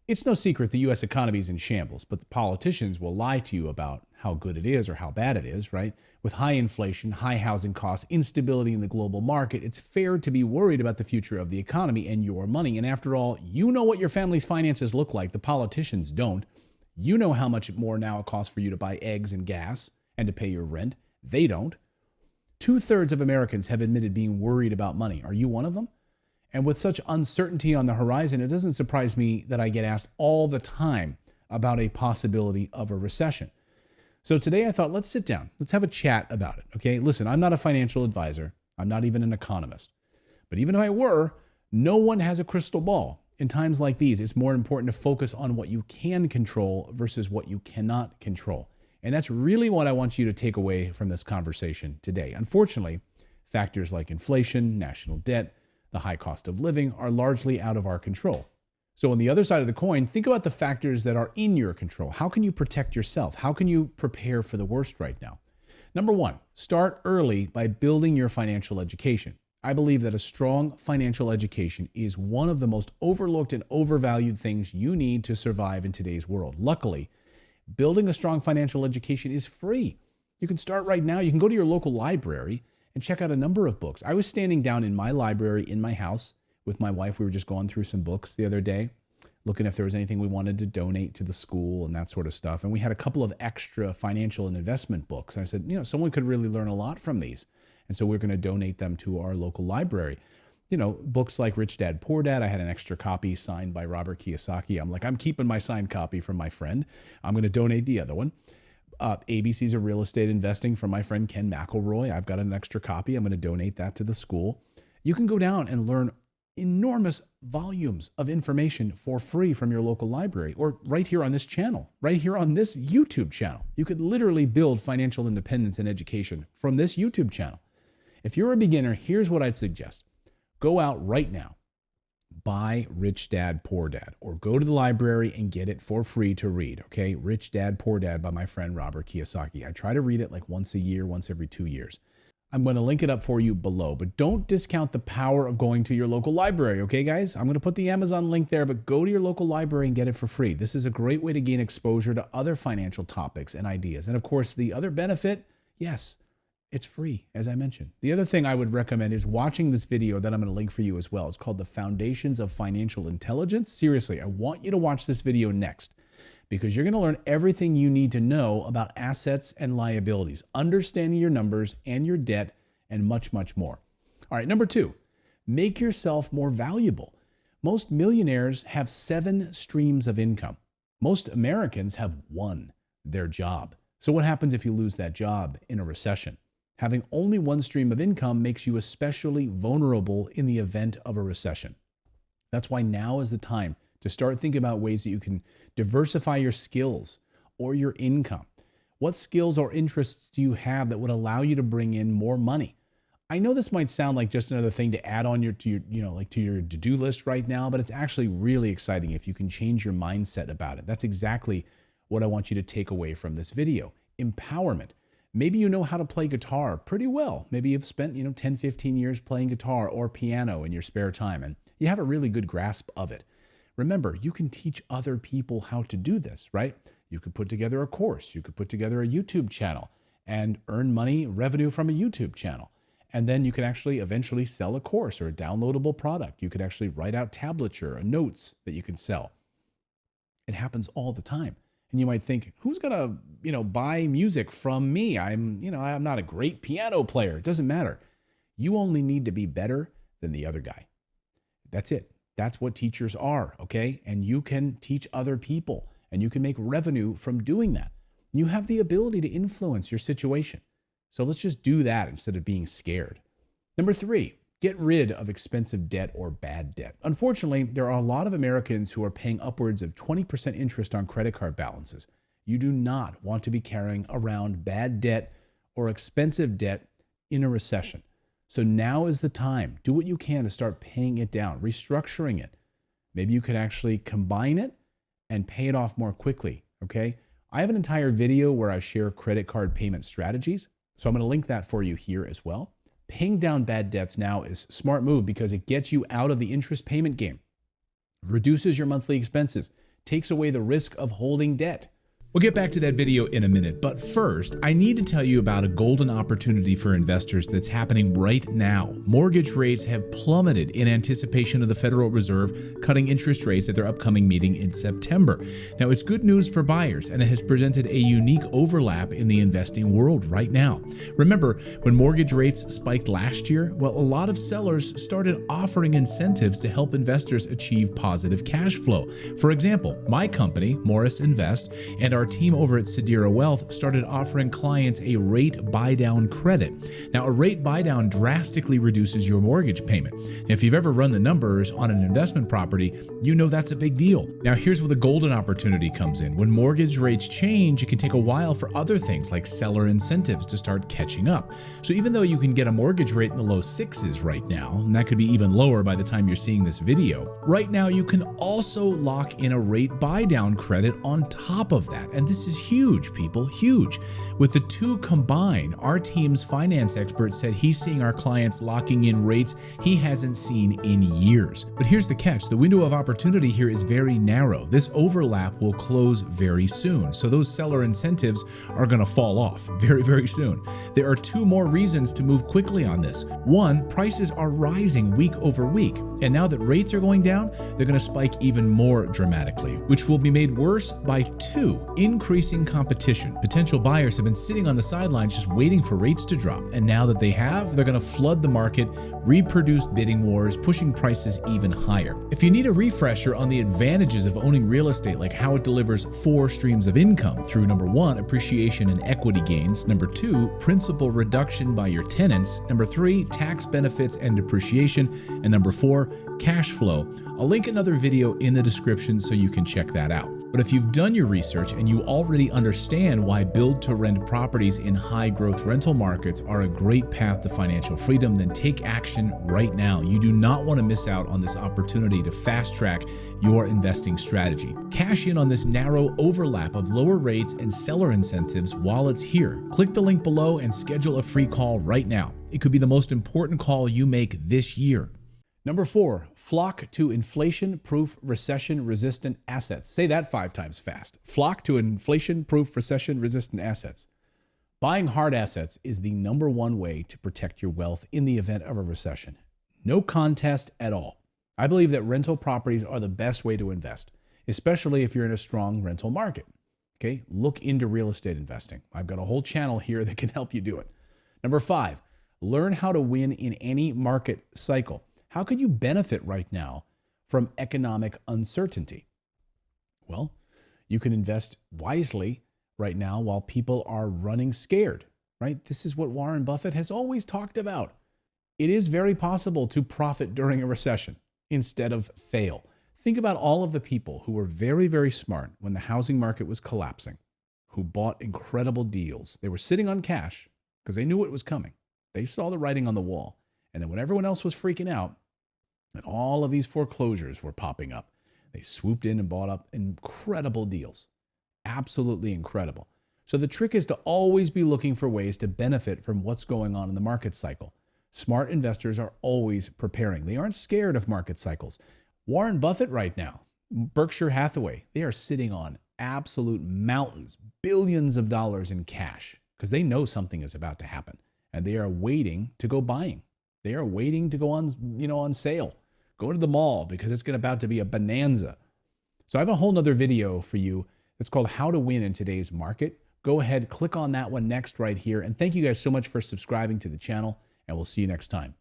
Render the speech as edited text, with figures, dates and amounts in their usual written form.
It's no secret the US economy is in shambles, but the politicians will lie to you about how good it is or how bad it is, right? With high inflation, high housing costs, instability in the global market, it's fair to be worried about the future of the economy and your money. And after all, you know what your family's finances look like. The politicians don't. You know how much more now it costs for you to buy eggs and gas and to pay your rent. They don't. 2/3 of Americans have admitted being worried about money. Are you one of them? And with such uncertainty on the horizon, it doesn't surprise me that I get asked all the time about a possibility of a recession. So today I thought, let's sit down. Let's have a chat about it. Okay. Listen, I'm not a financial advisor. I'm not even an economist. But even if I were, no one has a crystal ball. In times like these, it's more important to focus on what you can control versus what you cannot control. And that's really what I want you to take away from this conversation today. Unfortunately, factors like inflation, national debt, the high cost of living are largely out of our control. So on the other side of the coin, think about the factors that are in your control. How can you protect yourself? How can you prepare for the worst right now? Number one, start early by building your financial education. I believe that a strong financial education is one of the most overlooked and overvalued things you need to survive in today's world. Luckily, building a strong financial education is free. You can start right now. You can go to your local library and check out a number of books. I was standing down in my library in my house with my wife. We were just going through some books the other day, looking if there was anything we wanted to donate to the school and that sort of stuff. And we had a couple of extra financial and investment books. And I said, someone could really learn a lot from these. And so we're going to donate them to our local library. Books like Rich Dad, Poor Dad. I had an extra copy signed by Robert Kiyosaki. I'm keeping my signed copy from my friend. I'm going to donate the other one. ABC's of Real Estate Investing from my friend Ken McElroy. I've got an extra copy. I'm going to donate that to the school. You can go down and learn enormous volumes of information for free from your local library or right here on this channel, right here on this YouTube channel. You could literally build financial independence and education from this YouTube channel. If you're a beginner, here's what I'd suggest. Go out right now. Buy Rich Dad, Poor Dad, or go to the library and get it for free to read, okay? Rich Dad, Poor Dad by my friend Robert Kiyosaki. I try to read it like once a year, once every 2 years. I'm going to link it up for you below, but don't discount the power of going to your local library, okay, guys? I'm going to put the Amazon link there, but go to your local library and get it for free. This is a great way to gain exposure to other financial topics and ideas. And of course, the other benefit, yes, it's free, as I mentioned. The other thing I would recommend is watching this video that I'm going to link for you as well. It's called The Foundations of Financial Intelligence. Seriously, I want you to watch this video next because you're going to learn everything you need to know about assets and liabilities, understanding your numbers and your debt, and much, much more. All right, number two, make yourself more valuable. Most millionaires have 7 streams of income. Most Americans have one, their job. So what happens if you lose that job in a recession? Having only one stream of income makes you especially vulnerable in the event of a recession. That's why now is the time to start thinking about ways that you can diversify your skills or your income. What skills or interests do you have that would allow you to bring in more money? I know this might sound like just another thing to add on to your to-do list right now, but it's actually really exciting if you can change your mindset about it. That's exactly what I want you to take away from this video. Empowerment. Maybe you know how to play guitar pretty well. Maybe you've spent 10, 15 years playing guitar or piano in your spare time, and you have a really good grasp of it. Remember, you can teach other people how to do this, right? You could put together a course. You could put together a YouTube channel and earn revenue from a YouTube channel. And then you could actually eventually sell a course or a downloadable product. You could actually write out tablature or notes that you can sell. It happens all the time. And you might think, who's going to, buy music from me? I'm not a great piano player. It doesn't matter. You only need to be better than the other guy. That's it. That's what teachers are, okay? And you can teach other people and you can make revenue from doing that. You have the ability to influence your situation. So let's just do that instead of being scared. Number 3, get rid of expensive debt or bad debt. Unfortunately, there are a lot of Americans who are paying upwards of 20% interest on credit card balances. You do not want to be carrying around bad debt or expensive debt in a recession. So now is the time. Do what you can to start paying it down, restructuring it. Maybe you could actually combine it and pay it off more quickly, okay? I have an entire video where I share credit card payment strategies. So I'm going to link that for you here as well. Paying down bad debts now is a smart move because it gets you out of the interest payment game, reduces your monthly expenses, takes away the risk of holding debt. We'll get back to that video in a minute, but first, I need to tell you about a golden opportunity for investors that's happening right now. Mortgage rates have plummeted in anticipation of the Federal Reserve cutting interest rates at their upcoming meeting in September. Now, it's good news for buyers, and it has presented a unique overlap in the investing world right now. Remember, when mortgage rates spiked last year, well, a lot of sellers started offering incentives to help investors achieve positive cash flow. For example, my company, Morris Invest, and our team over at Sedera Wealth started offering clients a rate buy-down credit. Now, a rate buy-down drastically reduces your mortgage payment. If you've ever run the numbers on an investment property, you know that's a big deal. Now, here's where the golden opportunity comes in. When mortgage rates change, it can take a while for other things like seller incentives to start catching up. So even though you can get a mortgage rate in the low sixes right now, and that could be even lower by the time you're seeing this video, right now you can also lock in a rate buy-down credit on top of that. And this is huge, people, huge. With the two combined, our team's finance expert said he's seeing our clients locking in rates he hasn't seen in years. But here's the catch. The window of opportunity here is very narrow. This overlap will close very soon. So those seller incentives are going to fall off very, very soon. There are two more reasons to move quickly on this. One, prices are rising week over week. And now that rates are going down, they're going to spike even more dramatically, which will be made worse by two, increasing competition. Potential buyers have been sitting on the sidelines just waiting for rates to drop. And now that they have, they're going to flood the market, reproduce bidding wars, pushing prices even higher. If you need a refresher on the advantages of owning real estate, like how it delivers 4 streams of income through number 1, appreciation and equity gains, number 2, principal reduction by your tenants, number 3, tax benefits and depreciation, and number 4, cash flow, I'll link another video in the description so you can check that out. But if you've done your research and you already understand why build-to-rent properties in high-growth rental markets are a great path to financial freedom, then take action right now. You do not want to miss out on this opportunity to fast-track your investing strategy. Cash in on this narrow overlap of lower rates and seller incentives while it's here. Click the link below and schedule a free call right now. It could be the most important call you make this year. Number 4, flock to inflation-proof, recession-resistant assets. Say that 5 times fast. Flock to inflation-proof, recession-resistant assets. Buying hard assets is the number one way to protect your wealth in the event of a recession. No contest at all. I believe that rental properties are the best way to invest, especially if you're in a strong rental market. Okay, look into real estate investing. I've got a whole channel here that can help you do it. Number 5, learn how to win in any market cycle. How could you benefit right now from economic uncertainty? Well, you can invest wisely right now while people are running scared, right? This is what Warren Buffett has always talked about. It is very possible to profit during a recession instead of fail. Think about all of the people who were very, very smart when the housing market was collapsing, who bought incredible deals. They were sitting on cash because they knew it was coming. They saw the writing on the wall. And then when everyone else was freaking out, and all of these foreclosures were popping up, they swooped in and bought up incredible deals. Absolutely incredible. So the trick is to always be looking for ways to benefit from what's going on in the market cycle. Smart investors are always preparing. They aren't scared of market cycles. Warren Buffett right now, Berkshire Hathaway, they are sitting on absolute mountains, billions of dollars in cash because they know something is about to happen and they are waiting to go buying. They are waiting to go on sale. Go to the mall because it's about to be a bonanza. So I have a whole nother video for you that's called How to Win in Today's Market. Go ahead, click on that one next right here. And thank you guys so much for subscribing to the channel, and we'll see you next time.